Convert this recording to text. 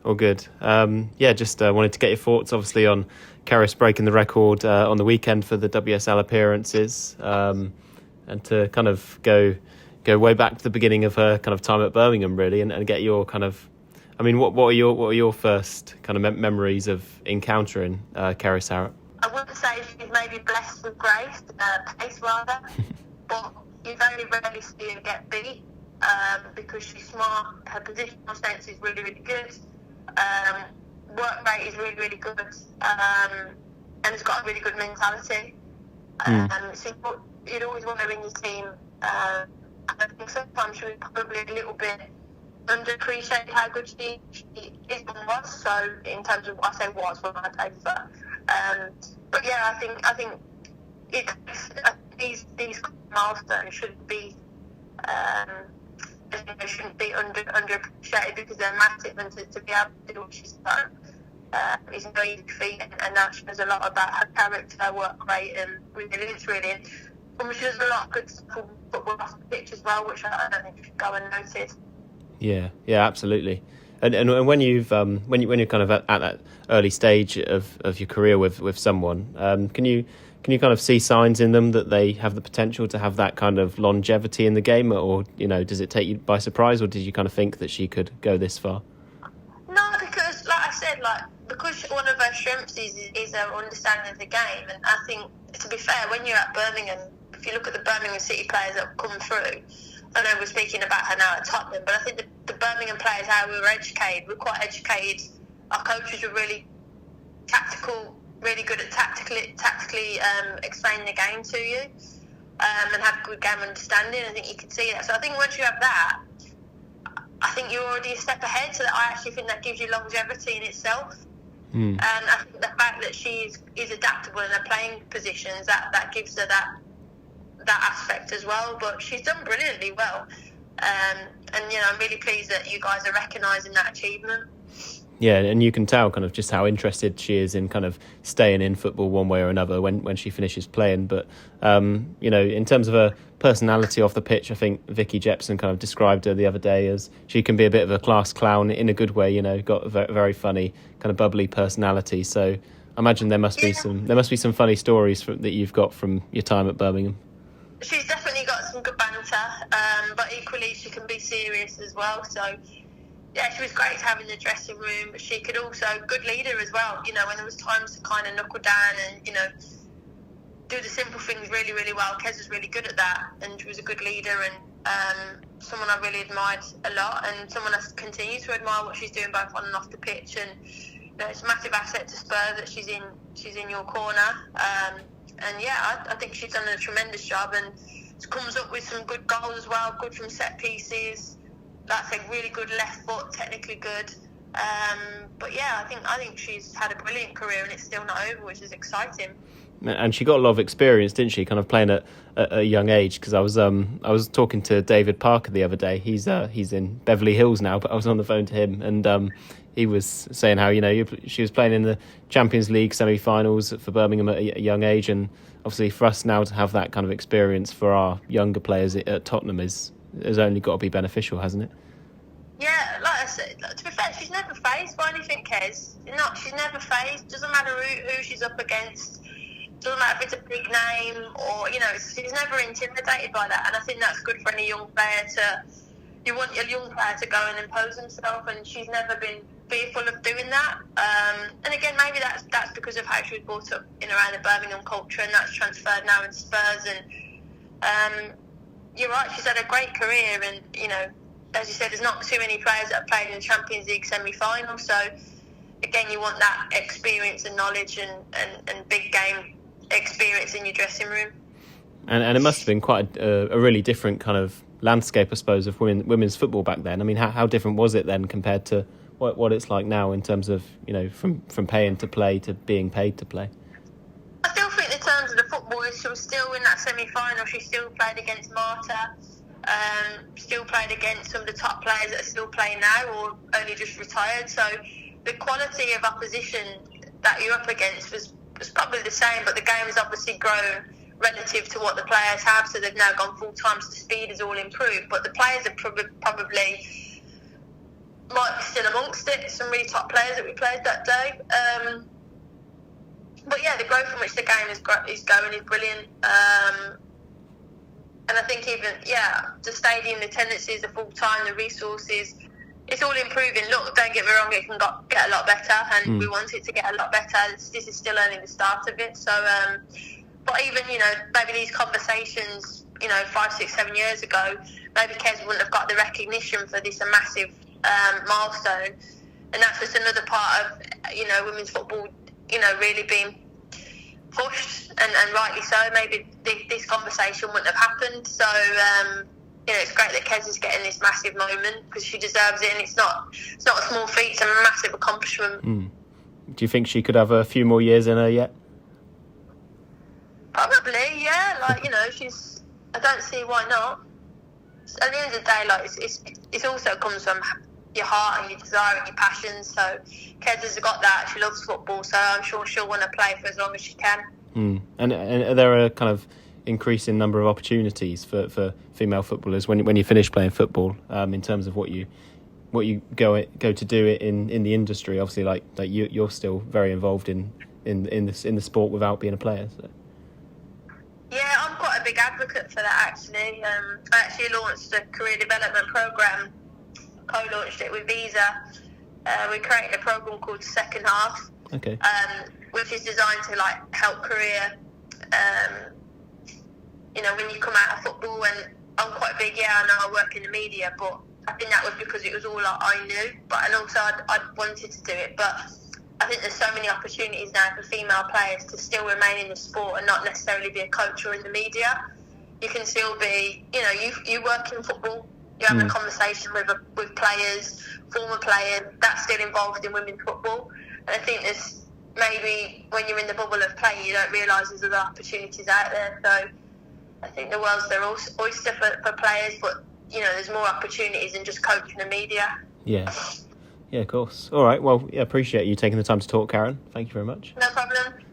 all good. Just wanted to get your thoughts, obviously, on Kerys breaking the record on the weekend for the WSL appearances, and to kind of go way back to the beginning of her kind of time at Birmingham, really, and get your kind of, I mean, what are your first kind of memories of encountering Kerys Harrop? I wouldn't say she's maybe blessed with grace, pace rather, but you very rarely see her get beat because she's smart. Her positional sense is really, really good. Work rate is really, really good, and has got a really good mentality. So you'd always want her in your team. I think sometimes she was probably a little bit underappreciated how good she is and was. So in terms of, I say was when I played for her. But yeah, I think these milestones shouldn't be underappreciated because they're massive, and to be able to do what she's done is no easy feat, and that shows a lot about her character, her work rate, and resilience, really. And she does a lot of good stuff football off the pitch as well, which I don't think you should go unnoticed. Yeah, absolutely. And when you've when you're kind of at that early stage of your career with someone, can you kind of see signs in them that they have the potential to have that kind of longevity in the game, or does it take you by surprise, or did you kind of think that she could go this far? No, because like I said, because one of her strengths is her understanding of the game, and I think, to be fair, when you're at Birmingham, if you look at the Birmingham City players that have come through, I know we're speaking about her now at Tottenham, but I think the Birmingham players, how we were educated, we're quite educated. Our coaches were really tactical, really good at tactically explaining the game to you, and have good game understanding. I think you can see that. So I think once you have that, I think you're already a step ahead. So that I actually think that gives you longevity in itself. And I think the fact that she is adaptable in her playing positions, that gives her that aspect as well. But she's done brilliantly well, and I'm really pleased that you guys are recognising that achievement. Yeah, and you can tell kind of just how interested she is in kind of staying in football one way or another when she finishes playing. But, in terms of her personality off the pitch, I think Vicky Jepson kind of described her the other day as she can be a bit of a class clown in a good way, got a very, very funny, kind of bubbly personality. So I imagine there must be some funny stories that you've got from your time at Birmingham. She's definitely got some good banter, but equally she can be serious as well. So yeah, she was great to have in the dressing room, but she could also, good leader as well, when there was times to kind of knuckle down and, do the simple things really, really well. Kez was really good at that, and she was a good leader, and someone I really admired a lot, and someone I continue to admire what she's doing both on and off the pitch. And it's a massive asset to Spurs that she's in your corner. And yeah, I think she's done a tremendous job, and comes up with some good goals as well, good from set pieces. That's a really good left foot, technically good. But yeah, I think she's had a brilliant career, and it's still not over, which is exciting. And she got a lot of experience, didn't she? Kind of playing at a young age. Because I was talking to David Parker the other day. He's in Beverly Hills now, but I was on the phone to him, and he was saying how she was playing in the Champions League semi-finals for Birmingham at a young age, and obviously for us now to have that kind of experience for our younger players at Tottenham has only got to be beneficial, hasn't it? Yeah, like I said, to be fair, she's never faced by anything, Kez. She's never faced. Doesn't matter who she's up against. Doesn't matter if it's a big name or, she's never intimidated by that. And I think that's good for any young player you want your young player to go and impose himself, and she's never been fearful of doing that. And again, maybe that's because of how she was brought up in around the Birmingham culture, and that's transferred now in Spurs. And you're right, she's had a great career, and, as you said, there's not too many players that have played in the Champions League semi-final. So, again, you want that experience and knowledge and big game experience in your dressing room. And it must have been quite a really different kind of landscape, I suppose, of women's football back then. I mean, how different was it then compared to what it's like now in terms of, from paying to play to being paid to play? I still think in terms of the football, she was still in that semi-final. She still played against Marta. Still played against some of the top players that are still playing now or only just retired. So the quality of opposition that you're up against was probably the same, but the game has obviously grown relative to what the players have. So they've now gone full time, so the speed has all improved. But the players have probably might be still amongst it. Some really top players that we played that day. But yeah, the growth in which the game is going is brilliant. And I think even, the stadium, the attendances, the full time, the resources, it's all improving. Look, don't get me wrong, it can get a lot better, and we want it to get a lot better. This is still only the start of it. So, but even, maybe these conversations, 5, 6, 7 years ago, maybe Kes wouldn't have got the recognition for this massive milestone. And that's just another part of, women's football, really being pushed, and rightly so. Maybe this conversation wouldn't have happened. So, it's great that Kes is getting this massive moment, because she deserves it, and it's not a small feat, it's a massive accomplishment. Do you think she could have a few more years in her yet? Probably, yeah. She's. I don't see why not. At the end of the day, it also comes from your heart and your desire and your passion. So Kes has got that. She loves football, so I'm sure she'll want to play for as long as she can. And are there a kind of increasing number of opportunities for female footballers when you finish playing football, in terms of what you go to do it in the industry? Obviously, like you're still very involved in the sport without being a player. So. Yeah, I'm quite a big advocate for that, actually. I actually launched a career development programme, co-launched it with Visa. We created a programme called Second Half, which is designed to help career, when you come out of football. And I'm quite big, I know I work in the media, but I think that was because it was all I knew, and also I wanted to do it. But I think there's so many opportunities now for female players to still remain in the sport and not necessarily be a coach or in the media. You can still be, you work in football, you're having a conversation with players, former players, that's still involved in women's football. And I think there's maybe when you're in the bubble of play, you don't realise there's other opportunities out there. So I think the world's their oyster for players, but, there's more opportunities than just coaching and media. Yeah. Yeah, of course. All right. Well, appreciate you taking the time to talk, Karen. Thank you very much. No problem.